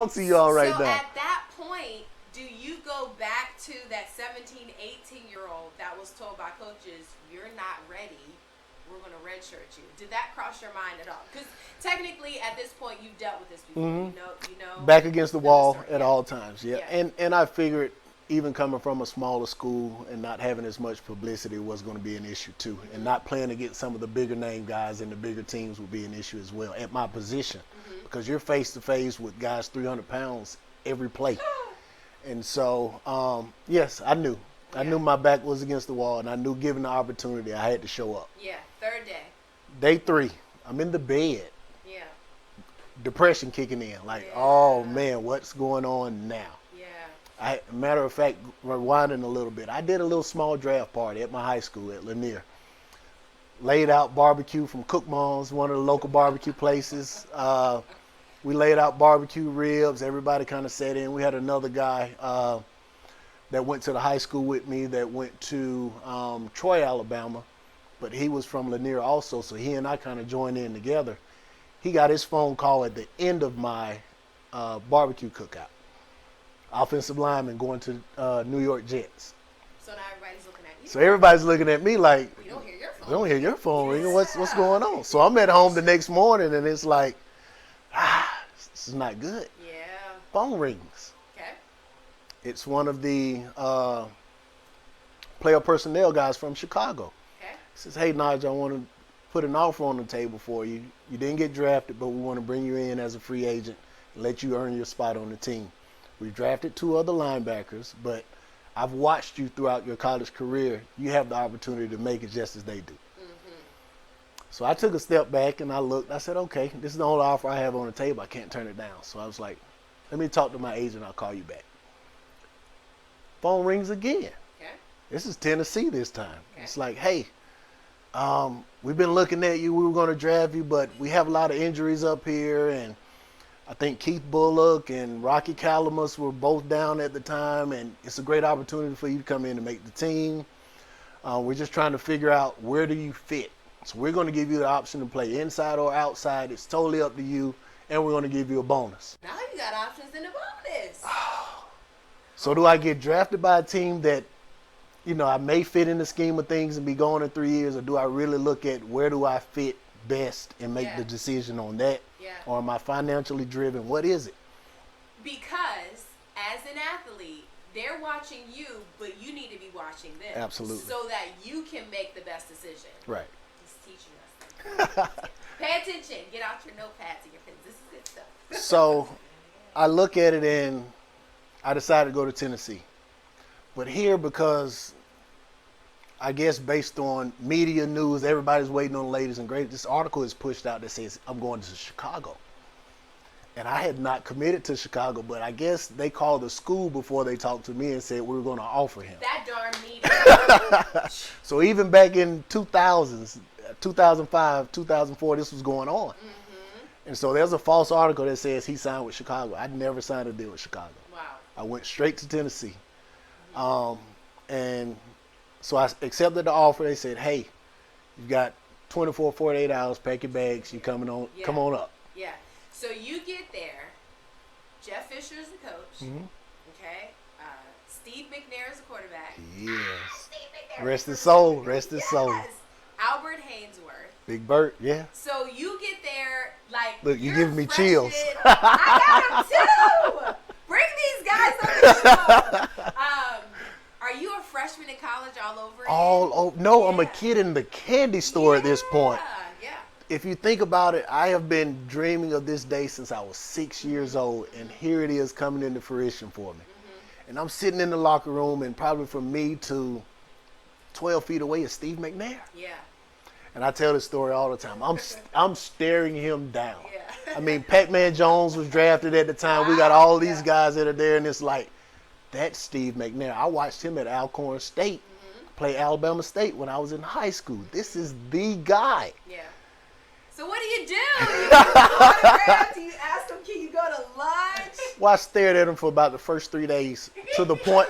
talk to y'all right So now. at that point, do you go back to that 17, 18-year-old that was told by coaches, you're not ready, we're going to redshirt you? Did that cross your mind at all? Because technically, at this point, you've dealt with this before. Back against the know wall story. at Yeah. all times. Yeah. Yeah. And I figured even coming from a smaller school and not having as much publicity was going to be an issue too. And not playing against some of the bigger name guys and the bigger teams would be an issue as well at my position. Because you're face to face with guys 300 pounds every play. And so, yes, I knew. I Yeah. knew my back was against the wall, and I knew given the opportunity, I had to show up. Yeah. Third day. Day 3, I'm in the bed. Yeah. Depression kicking in. Like, Yeah. oh man, what's going on now? Yeah. Matter of fact, rewinding a little bit, I did a little small draft party at my high school at Lanier. Laid out barbecue from Cook Mom's, one of the local barbecue places. We laid out barbecue ribs. Everybody kind of sat in. We had another guy that went to the high school with me that went to Troy, Alabama, but he was from Lanier also, so he and I kind of joined in together. He got his phone call at the end of my barbecue cookout. Offensive lineman going to New York Jets. So now everybody's looking at you. So everybody's looking at me like, You don't hear your phone. I don't hear your phone ringing. What's going on? So I'm at home the next morning, and it's like, this is not good. Yeah. Phone rings. Okay. It's one of the player personnel guys from Chicago. Okay. He says, hey, Nigel, I want to put an offer on the table for you. You didn't get drafted, but we want to bring you in as a free agent and let you earn your spot on the team. We drafted 2 other linebackers, but I've watched you throughout your college career. You have the opportunity to make it just as they do. So I took a step back and I looked. I said, okay, this is the only offer I have on the table. I can't turn it down. So I was like, let me talk to my agent. I'll call you back. Phone rings again. Okay. This is Tennessee this time. Okay. It's like, hey, we've been looking at you. We were going to draft you, but we have a lot of injuries up here. And I think Keith Bullock and Rocky Calamus were both down at the time. And it's a great opportunity for you to come in and make the team. We're just trying to figure out where do you fit. So we're going to give you the option to play inside or outside. It's totally up to you. And we're going to give you a bonus. Now you got options in the bonus. So do I get drafted by a team that, I may fit in the scheme of things and be gone in 3 years, or do I really look at where do I fit best and make the decision on that? Yeah. Or am I financially driven? What is it? Because as an athlete, they're watching you, but you need to be watching them. Absolutely. So that you can make the best decision. Right. He's teaching us. Pay attention. Get out your notepads and your pens. This is good stuff. So I look at it and I decided to go to Tennessee. But here, because I guess based on media news, everybody's waiting on the latest and greatest. This article is pushed out that says I'm going to Chicago. And I had not committed to Chicago, but I guess they called the school before they talked to me and said we were going to offer him. That darn media. So even back in 2000s, 2005, 2004, this was going on. And so there's a false article that says he signed with Chicago. I never signed a deal with Chicago. Wow. I went straight to Tennessee. And so I accepted the offer. They said, hey, you've got 24, 48 hours, pack your bags, you coming on, Yeah. come on up. Yeah. So you get there. Jeff Fisher is the coach. Okay. Steve McNair is the quarterback. Yes. Steve McNair. Rest his soul, rest his soul. Yes. Albert Hainsworth. Big Bert, yeah. So you get there like. Look, you're you're giving me fresh chills. I got them too. Bring these guys on the show. Are you a freshman in college all over again? No, I'm a Yeah. kid in the candy store at this point. Yeah. If you think about it, I have been dreaming of this day since I was 6 years old, and here it is coming into fruition for me. And I'm sitting in the locker room, and probably from me to 12 feet away is Steve McNair. Yeah. And I tell this story all the time. I'm staring him down. Yeah. I mean, Pac-Man Jones was drafted at the time. We got all these guys that are there, and it's like, that's Steve McNair. I watched him at Alcorn State play Alabama State when I was in high school. This is the guy. Yeah. So what do? You give him autographs? Do you ask him, can you go to lunch? Well, I stared at him for about the first 3 days to the point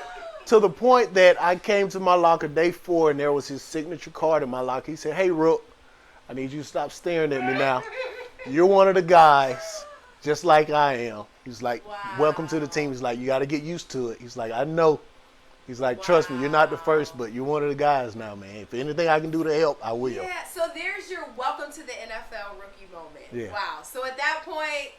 that I came to my locker day 4 and there was his signature card in my locker. He said, hey, Rook, I need you to stop staring at me now. You're one of the guys, just like I am. He's like, welcome to the team. He's like, you got to get used to it. He's like, I know. He's like, trust me, you're not the first, but you're one of the guys now, man. If anything I can do to help, I will. Yeah, so there's your welcome to the NFL rookie moment. Yeah. Wow. So at that point,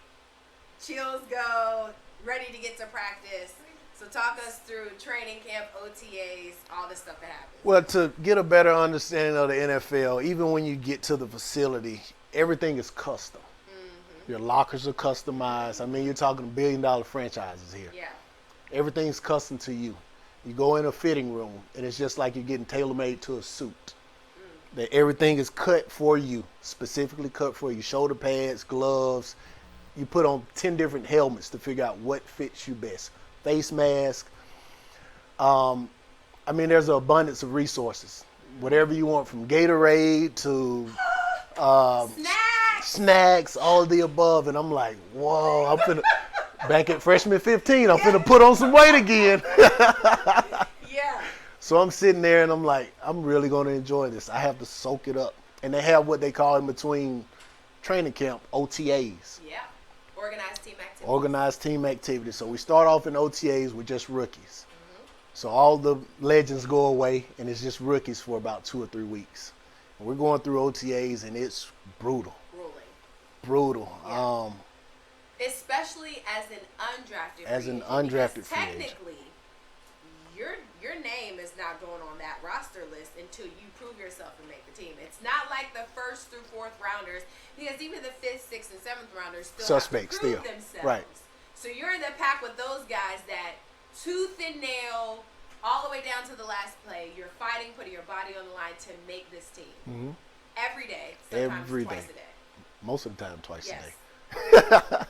chills go, ready to get to practice. So talk us through training camp, OTAs, all this stuff that happens. Well, to get a better understanding of the NFL, even when you get to the facility, everything is custom. Your lockers are customized. I mean, you're talking billion-dollar franchises here. Yeah. Everything's custom to you. You go in a fitting room, and it's just like you're getting tailor-made to a suit. That everything is cut for you, specifically cut for you. Shoulder pads, gloves. You put on 10 different helmets to figure out what fits you best. Face mask. I mean, there's an abundance of resources. Whatever you want, from Gatorade to snacks, all of the above. And I'm like, whoa, I'm finna, back at freshman 15, I'm finna put on some weight again. Yeah. So I'm sitting there and I'm like, I'm really going to enjoy this. I have to soak it up. And they have what they call in between training camp, OTAs. Yeah. Organized team activity. Organized team activity. So we start off in OTAs with just rookies. So all the legends go away and it's just rookies for about 2 or 3 weeks. And we're going through OTAs and it's brutal. Brutal. Yeah. Especially as an undrafted free agent, free agent. Technically, your name is not going on that roster list until you prove yourself and make the team. It's not like the first through fourth rounders, because even the fifth, sixth, and seventh rounders still suspects have to prove themselves. Right. So you're in the pack with those guys that tooth and nail all the way down to the last play. You're fighting, putting your body on the line to make this team. Every day, sometimes twice a day. Most of the time, twice Yes. a day.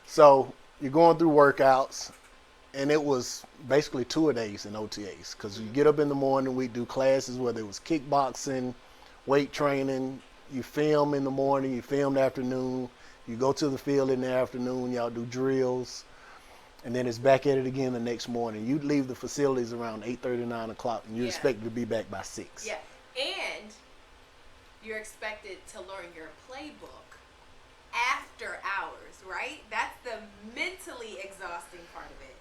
So you're going through workouts, and it was basically 2-a-days in OTAs, because you get up in the morning, we do classes, whether it was kickboxing, weight training. You film in the morning, you film in the afternoon, you go to the field in the afternoon, y'all do drills, and then it's back at it again the next morning. You leave the facilities around 8:30, 9 o'clock, and you're expected to be back by 6. Yeah, and you're expected to learn your playbook after hours, right? That's the mentally exhausting part of it.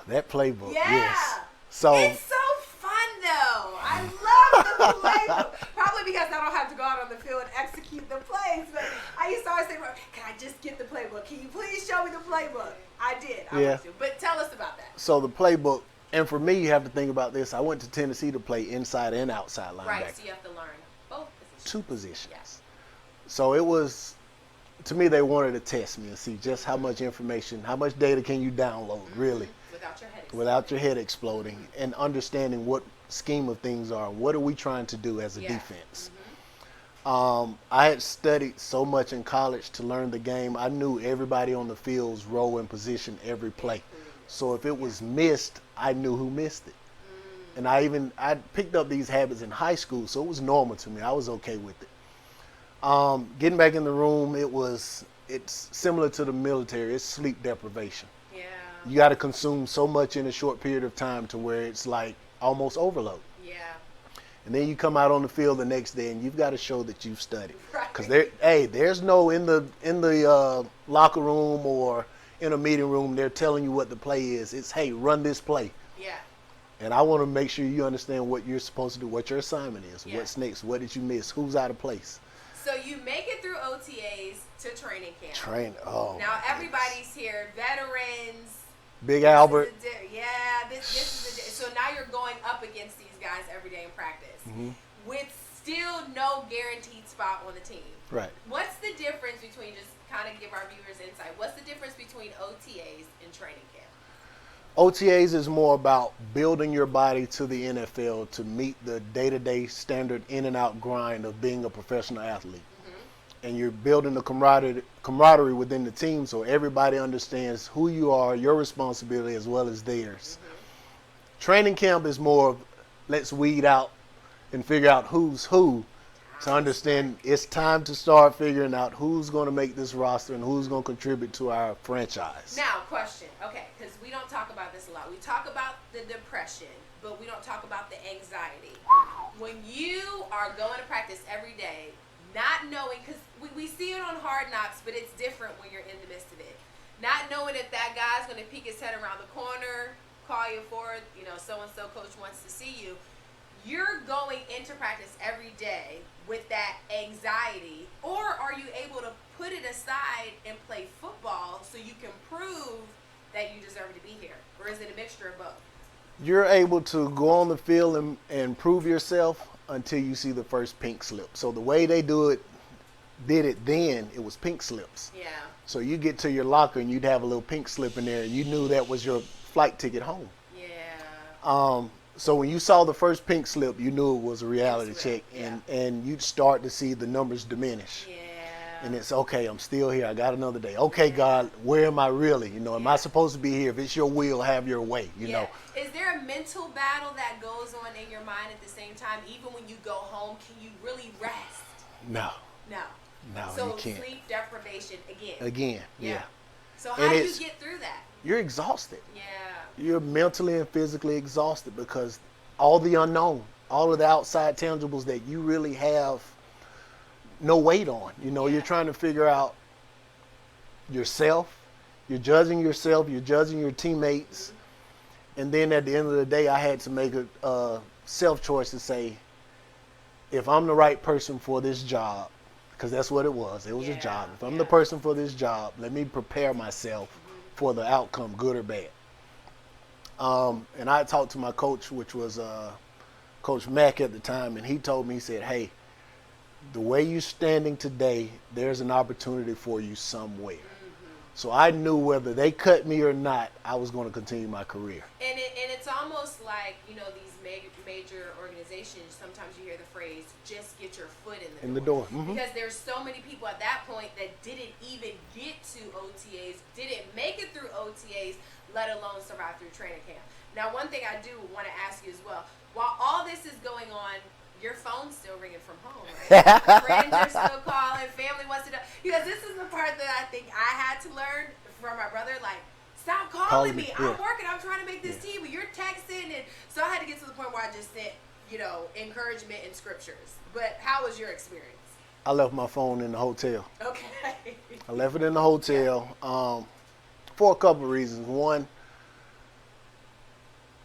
That playbook, Yeah. yes. So it's so fun, though. I love the playbook. Probably because I don't have to go out on the field and execute the plays. But I used to always say, can I just get the playbook? Can you please show me the playbook? I did. I want to. But tell us about that. So the playbook, and for me, you have to think about this. I went to Tennessee to play inside and outside linebacker. Right, so you have to learn both positions. 2 positions. Yes. So it was, to me, they wanted to test me and see just how much information, how much data can you download, really, Without your head exploding. without your head exploding, and understanding what scheme of things are. What are we trying to do as a defense? I had studied so much in college to learn the game. I knew everybody on the field's role and position every play. So if it was missed, I knew who missed it. And I picked up these habits in high school, so it was normal to me. I was okay with it. Getting back in the room, it's similar to the military. It's sleep deprivation. Yeah. You got to consume so much in a short period of time to where it's like almost overload. Yeah. And then you come out on the field the next day and you've got to show that you've studied. Right. Because there's no in the locker room or in a meeting room, they're telling you what the play is. It's, hey, run this play. Yeah. And I want to make sure you understand what you're supposed to do, what your assignment is, Yeah. what's next, what did you miss, who's out of place. So you make it through OTAs to training camp. Now everybody's here, veterans. Big Albert. This is so now you're going up against these guys every day in practice with still no guaranteed spot on the team. Right. What's the difference between, just kind of give our viewers insight, what's the difference between OTAs and training camp? OTAs is more about building your body to the NFL to meet the day-to-day standard in and out grind of being a professional athlete. And you're building the camaraderie within the team so everybody understands who you are, your responsibility as well as theirs. Training camp is more of let's weed out and figure out who's who to understand it's time to start figuring out who's going to make this roster and who's going to contribute to our franchise. Now, question. Okay, because we don't talk about this a lot. We talk about the depression, but we don't talk about the anxiety. When you are going to practice every day, not knowing, because we see it on Hard Knocks, but it's different when you're in the midst of it. not knowing if that guy's going to peek his head around the corner, call you forward, so-and-so coach wants to see you. You're going into practice every day with that anxiety, or are you able to put it aside and play football so you can prove that you deserve to be here? Or is it a mixture of both? You're able to go on the field and prove yourself until you see the first pink slip. So the way they did it then, it was pink slips. Yeah. So you get to your locker and you'd have a little pink slip in there, and you knew that was your flight ticket home. Yeah. So when you saw the first pink slip, you knew it was a reality check, Yeah. and you'd start to see the numbers diminish. Yeah. And it's, okay, I'm still here. I got another day. Okay, God, where am I really? Am I supposed to be here? If it's your will, have your way, you know. Is there a mental battle that goes on in your mind at the same time? Even when you go home, can you really rest? No. No. No, So you can't. sleep deprivation again. Again, yeah. So how And do you it's- get through that? You're exhausted. Yeah. You're mentally and physically exhausted because all the unknown, all of the outside tangibles that you really have no weight on. You're trying to figure out yourself. You're judging yourself. You're judging your teammates. And then at the end of the day, I had to make a self-choice to say, if I'm the right person for this job, because that's what it was. It was a job. If I'm the person for this job, let me prepare myself for the outcome, good or bad. And I talked to my coach, which was Coach Mack at the time, and he told me, he said, hey, the way you're standing today, there's an opportunity for you somewhere. So I knew whether they cut me or not, I was going to continue my career. And it's almost like, these major organizations, sometimes you hear the phrase, just get your foot in the door. Mm-hmm. Because there's so many people at that point that didn't even get to OTAs, didn't make it through OTAs, let alone survive through training camp. Now, one thing I do want to ask you as well, while all this is going on, your phone's still ringing from home, right? Friends are still calling, family wants to know. Because this is the part that I think I had to learn from my brother, like, stop calling me. I'm working. I'm trying to make this team, but you're texting. And so I had to get to the point where I just sent, encouragement and scriptures. But how was your experience? I left my phone in the hotel. Okay. I left it in the hotel for a couple of reasons. One,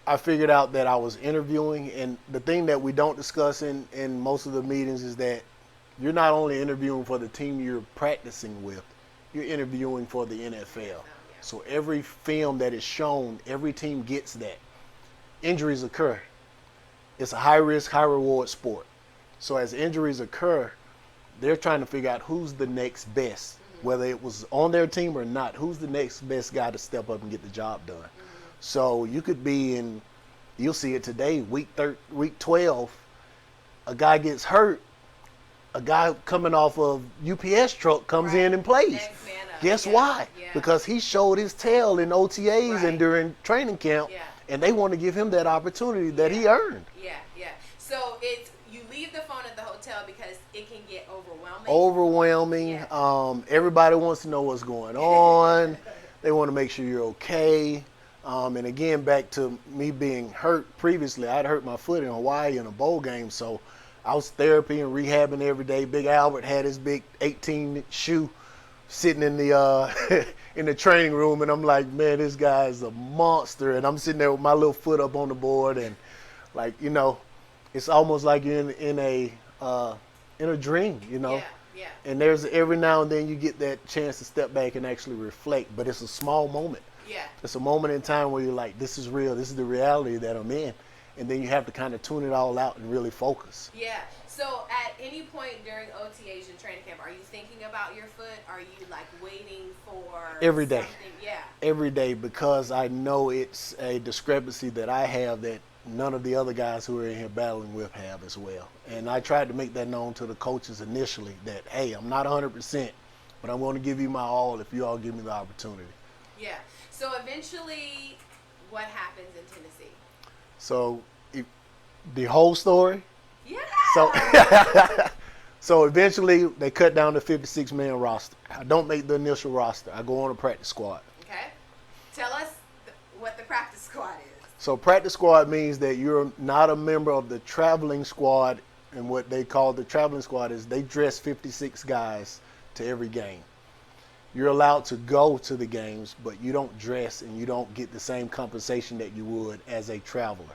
I figured out that I was interviewing, and the thing that we don't discuss in most of the meetings is that you're not only interviewing for the team you're practicing with, you're interviewing for the NFL. So every film that is shown, every team gets that. Injuries occur. It's a high-risk, high-reward sport. So as injuries occur, they're trying to figure out who's the next best, whether it was on their team or not, who's the next best guy to step up and get the job done. So you could be in, you'll see it today, week 12, a guy gets hurt, a guy coming off of UPS truck comes in and plays. Next man up. Guess why? Yeah. Because he showed his tail in OTAs and during training camp, and they want to give him that opportunity that he earned. Yeah. So you leave the phone at the hotel because it can get overwhelming. Overwhelming. Everybody wants to know what's going on. They want to make sure you're okay. And again, back to me being hurt previously, I'd hurt my foot in Hawaii in a bowl game, so I was therapy and rehabbing every day. Big Albert had his big 18 shoe sitting in the in the training room, and I'm like, man, this guy is a monster. And I'm sitting there with my little foot up on the board, and like, it's almost like you're in a dream, Yeah. And there's every now and then you get that chance to step back and actually reflect, but it's a small moment. Yeah. It's a moment in time where you're like, this is real. This is the reality that I'm in. And then you have to kind of tune it all out and really focus. Yeah. So at any point during OTAs and training camp, are you thinking about your foot? Are you like waiting for Every day. something? Yeah. Every day, because I know it's a discrepancy that I have that none of the other guys who are in here battling with have as well. And I tried to make that known to the coaches initially that, hey, I'm not 100%, but I'm going to give you my all if you all give me the opportunity. Yeah. So eventually, what happens in Tennessee? So the whole story. Yeah. So eventually they cut down to 56-man roster. I don't make the initial roster. I go on a practice squad. Okay. Tell us what the practice squad is. So practice squad means that you're not a member of the traveling squad, and what they call the traveling squad is they dress 56 guys to every game. You're allowed to go to the games, but you don't dress and you don't get the same compensation that you would as a traveler.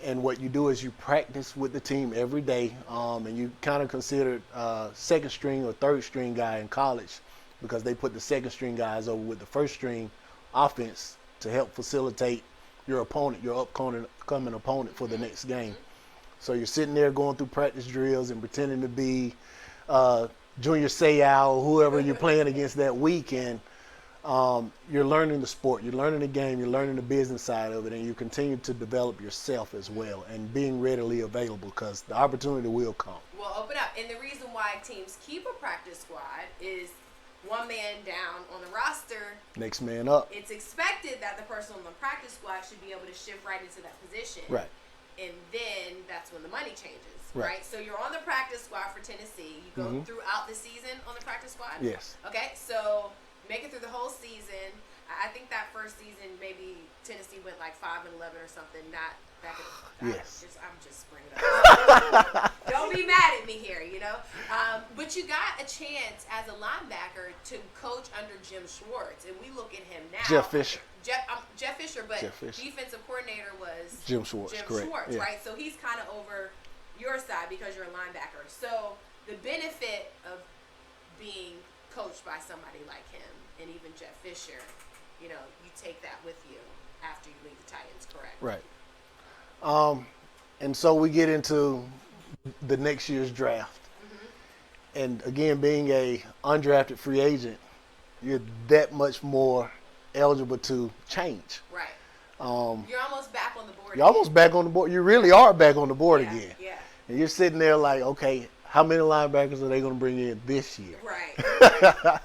And what you do is you practice with the team every day, and you kind of considered second string or third string guy in college because they put the second string guys over with the first string offense to help facilitate your opponent, your upcoming opponent for the next game. So you're sitting there going through practice drills and pretending to be Junior Seau or whoever you're playing against that weekend. You're learning the sport, you're learning the game, you're learning the business side of it, and you continue to develop yourself as well and being readily available because the opportunity will come. Well, open up. And the reason why teams keep a practice squad is one man down on the roster. Next man up. It's expected that the person on the practice squad should be able to shift right into that position. Right. And then that's when the money changes, Right. right? So you're on the practice squad for Tennessee. You go throughout the season on the practice squad? Yes. Okay, so make it through the whole season. I think that first season, maybe Tennessee went like 5-11 or something. Not back in Yes. I'm just bringing it up. Don't be mad at me here, you know. But you got a chance as a linebacker to coach under Jim Schwartz, and we look at him now. Jeff Fisher. Jeff Fisher, but Jeff Fisher. defensive coordinator was Jim Schwartz, correct. Yeah. right? So he's kind of over your side because you're a linebacker. So the benefit of being coached by somebody like him and even Jeff Fisher, you know, you take that with you after you leave the Titans, correct? Right. And so we get into the next year's draft. And again, being a undrafted free agent, you're that much more eligible to change. Right. You're almost back on the board. You're almost back on the board. You really are back on the board again. Yeah. And you're sitting there like, okay, how many linebackers are they going to bring in this year? Right.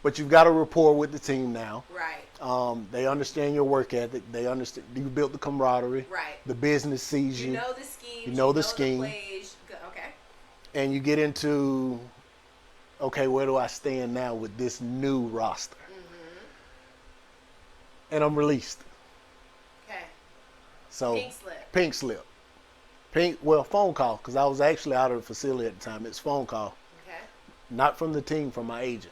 But you've got a rapport with the team now. Right. They understand your work ethic. They understand you built the camaraderie. Right. The business sees you. You know the scheme. You know the scheme. Plays. Okay. And you get into, okay, where do I stand now with this new roster? And I'm released. Okay. So Pink slip. Phone call, because I was actually out of the facility at the time. It's phone call. Okay. Not from the team, from my agent.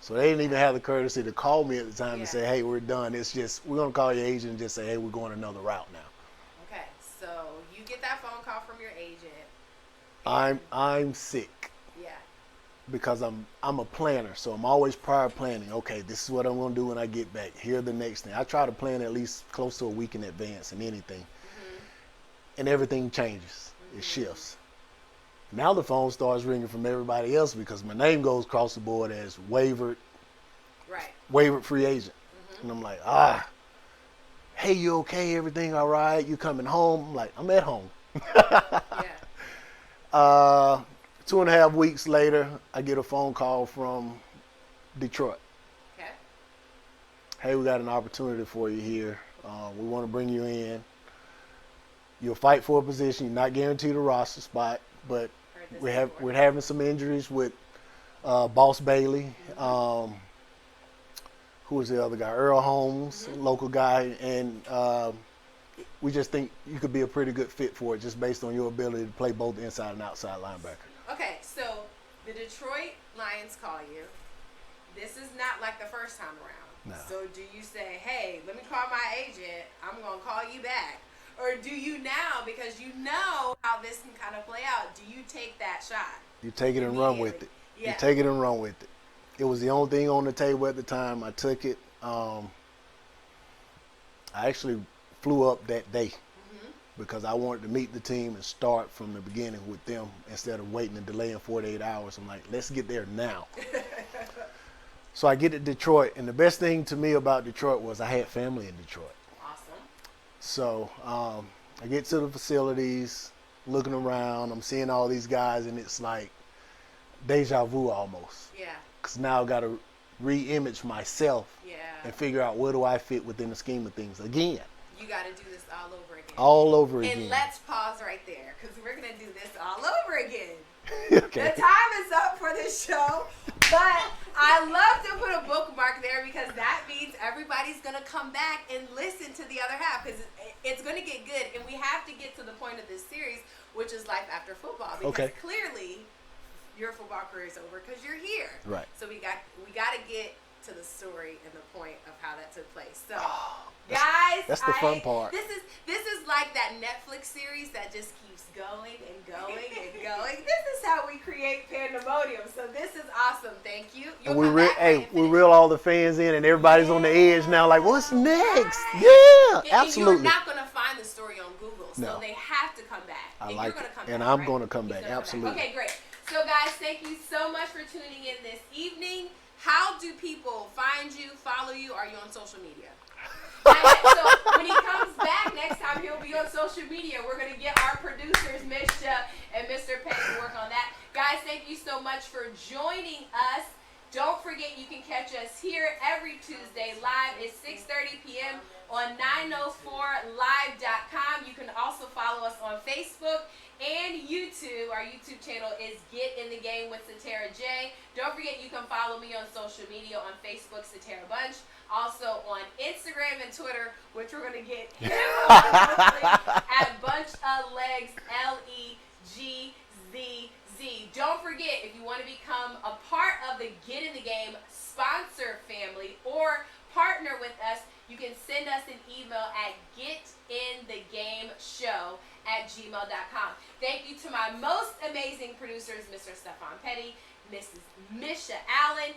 So they didn't even have the courtesy to call me at the time and say, hey, we're done. It's just, we're going to call your agent and just say, hey, we're going another route now. Okay. So you get that phone call from your agent. I'm sick. Yeah. Because I'm a planner, so I'm always prior planning. Okay, this is what I'm going to do when I get back. Here's the next thing. I try to plan at least close to a week in advance in anything. And everything changes. It shifts. Now the phone starts ringing from everybody else because my name goes across the board as wavered free agent. And I'm like, hey, you okay? Everything all right? You coming home? I'm like, I'm at home. Yeah. 2.5 weeks later, I get a phone call from Detroit. Okay. Hey, we got an opportunity for you here. We want to bring you in. You'll fight for a position. You're not guaranteed a roster spot, but we're having some injuries with Boss Bailey. Who was the other guy? Earl Holmes, local guy, and we just think you could be a pretty good fit for it just based on your ability to play both inside and outside linebacker. Okay, so the Detroit Lions call you. This is not like the first time around. No. So do you say, hey, let me call my agent. I'm going to call you back. Or do you now, because you know how this can kind of play out, do you take that shot? You take it and run with it. Yeah. You take it and run with it. It was the only thing on the table at the time. I took it. I actually flew up that day because I wanted to meet the team and start from the beginning with them instead of waiting and delaying 48 hours. I'm like, let's get there now. So I get to Detroit, and the best thing to me about Detroit was I had family in Detroit. Awesome. So I get to the facilities, looking around, I'm seeing all these guys, and it's like deja vu almost. Yeah. Because now I've got to re-image myself Yeah. and figure out where do I fit within the scheme of things again. You got to do this all over again. All over again. And let's pause right there because we're going to do this all over again. Okay. The time is up for this show, but I love to put a bookmark there because that means everybody's going to come back and listen to the other half because it's going to get good, and we have to get to the point of this series, which is life after football, because Okay. clearly your football career is over because you're here. Right. So we got to get to the story and the point of how that took place. So, That's- guys, that's the fun part. This is like that Netflix series that just keeps going and going and going. This is how we create pandemonium. So this is awesome. Thank you. You'll And we come back when hey, you we finish. reel all the fans in, and everybody's on the edge now. Like, what's next? Right. Yeah, And absolutely. you're not going to find the story on Google, so No. they have to come back. I and like you're going it. to come And back, I'm right? gonna come He's back, gonna come absolutely. Okay, great. So, guys, thank you so much for tuning in this evening. How do people find you, follow you? Are you on social media? So when he comes back next time, he'll be on social media. We're going to get our producers, Misha and Mr. Petty, to work on that. Guys, thank you so much for joining us. Don't forget you can catch us here every Tuesday live at 6:30 p.m. on 904live.com. You can also follow us on Facebook and YouTube. Our YouTube channel is Get in the Game with Satara J. Don't forget you can follow me on social media on Facebook, Satara Bunch. Also on Instagram and Twitter, which we're going to get him on hopefully, at Bunch of Legs, LEGZZ. Don't forget, if you want to become a part of the Get in the Game sponsor family or partner with us, you can send us an email at getinthegameshow@gmail.com. Thank you to my most amazing producers, Mr. Stefan Petty, Mrs. Misha Allen,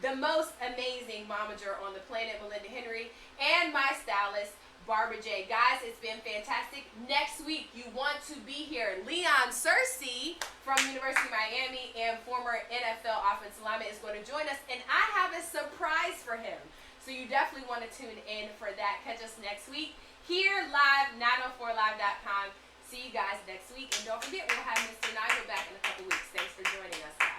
the most amazing momager on the planet, Melinda Henry, and my stylist, Barbara J. Guys, it's been fantastic. Next week, you want to be here. Leon Searcy from University of Miami and former NFL offensive lineman is going to join us, and I have a surprise for him. So you definitely want to tune in for that. Catch us next week here live, 904live.com. See you guys next week. And don't forget, we'll have Mr. Nigel back in a couple weeks. Thanks for joining us, guys.